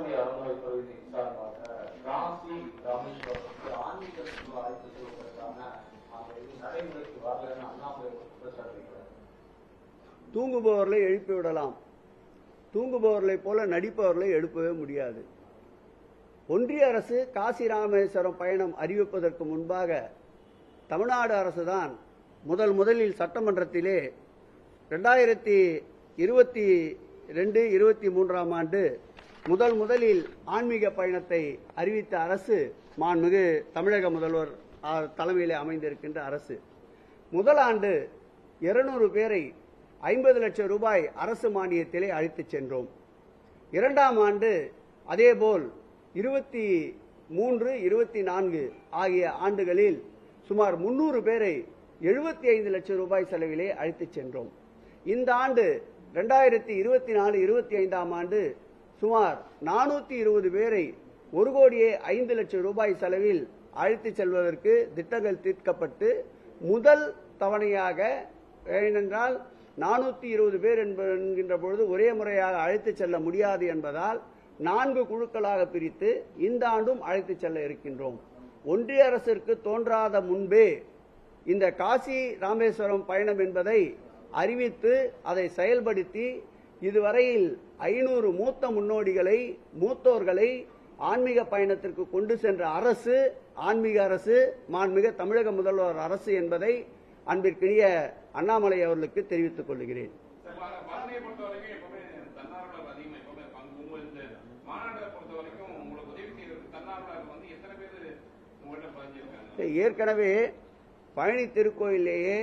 இந்திய அறநிலையத்துறை சார்பாக காசி ராமேஸ்வரத்துக்கு ஆன்மீக சுற்றுலா அழைத்து செல்வதற்கான நடைமுறைக்கு வரலன்னு அண்ணாமலை குற்றச்சாட்டு. தூங்குபவர்களை எழுப்பி விடலாம், தூங்குபவர்களை போல நடிப்பவர்களை எழுப்பவே முடியாது. ஒன்றிய அரசு காசி ராமேஸ்வரம் பயணம் அறிவிப்பதற்கு முன்பாக தமிழ்நாடு அரசுதான் முதலில் சட்டமன்றத்திலே 2022-23 ஆண்டு முதலில் ஆன்மீக பயணத்தை அறிவித்த அரசு மாண்புமிகு தமிழக முதல்வர் தலைமையிலே அமைந்திருக்கின்ற அரசு. முதல் ஆண்டு 200 பேரை 50 லட்சம் ரூபாய் அரசு மானியத்திலே அழைத்துச் சென்றோம். இரண்டாம் ஆண்டு அதேபோல் 23, 24 ஆகிய ஆண்டுகளில் சுமார் 300 பேரை 75 லட்சம் ரூபாய் செலவிலே அழைத்துச் சென்றோம். இந்த ஆண்டு 2024-25 ஆண்டு சுமார் 420 பேரை 1,05 லட்சம் ரூபாய் செலவில் அழைத்துச் செல்வதற்கு திட்டங்கள் தீர்க்கப்பட்டு முதல் தவணையாக, ஏனென்றால் 420 பேர் என்கின்ற பொழுது ஒரே முறையாக அழைத்துச் செல்ல முடியாது என்பதால் 4 குழுக்களாக பிரித்து இந்த ஆண்டும் அழைத்துச் செல்ல இருக்கின்றோம். ஒன்றிய அரசிற்கு தோன்றாத முன்பே இந்த காசி ராமேஸ்வரம் பயணம் என்பதை அறிவித்து அதை செயல்படுத்தி இதுவரையில் 500 மூத்த முன்னோடிகளை, மூத்தோர்களை ஆன்மீக பயணத்திற்கு கொண்டு சென்ற அரசு ஆன்மீக அரசு, மாண்புமிகு தமிழக முதல்வர் அரசு என்பதை அன்பிற்கினிய அண்ணாமலை அவர்களுக்கு தெரிவித்துக் கொள்கிறேன். ஏற்கனவே பழனி திருக்கோயிலேயே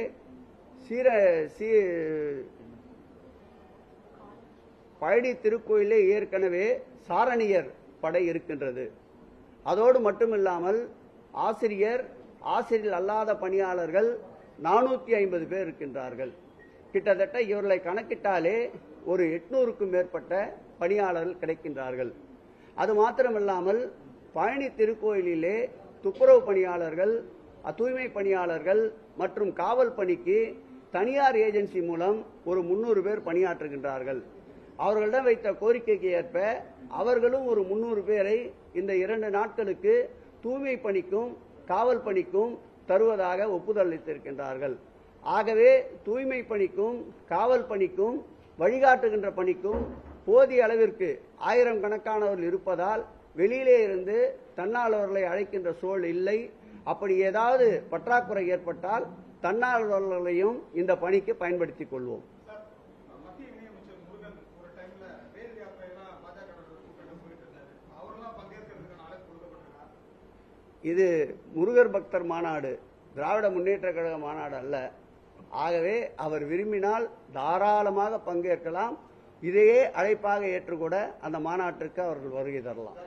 பழனி திருக்கோயிலே ஏற்கனவே சாரணியர் படை இருக்கின்றது. அதோடு மட்டுமில்லாமல் ஆசிரியர் அல்லாத பணியாளர்கள் 450 பேர் இருக்கின்றார்கள். கிட்டத்தட்ட இவர்களை கணக்கிட்டாலே ஒரு 800க்கும் மேற்பட்ட பணியாளர்கள் கிடைக்கின்றார்கள். அது மாத்திரமில்லாமல் பழனி திருக்கோயிலிலே துப்புரவு பணியாளர்கள், தூய்மை பணியாளர்கள் மற்றும் காவல் பணிக்கு தனியார் ஏஜென்சி மூலம் ஒரு 300 பேர் பணியாற்றுகின்றார்கள். அவர்களிடம் வைத்த கோரிக்கைக்கு ஏற்ப அவர்களும் ஒரு 300 பேரை இந்த 2 நாட்களுக்கு தூய்மை பணிக்கும் காவல் பணிக்கும் தருவதாக ஒப்புதல் அளித்திருக்கின்றார்கள். ஆகவே தூய்மை பணிக்கும் காவல் பணிக்கும் வழிகாட்டுகின்ற பணிக்கும் போதிய அளவிற்கு 1000 கணக்கானவர்கள் இருப்பதால் வெளியிலே இருந்து தன்னார்வலர்களை அழைக்கின்ற சூழல் இல்லை. அப்படி ஏதாவது பற்றாக்குறை ஏற்பட்டால் தன்னார்வலர்களையும் இந்த பணிக்கு பயன்படுத்திக் கொள்வோம். இது முருகர் பக்தர் மாநாடு, திராவிட முன்னேற்ற கழக மாநாடு அல்ல. ஆகவே அவர் விரும்பினால் தாராளமாக பங்கேற்கலாம். இதையே அழைப்பாக ஏற்றுக்கூட அந்த மாநாட்டிற்கு அவர்கள் வருகை தரலாம்.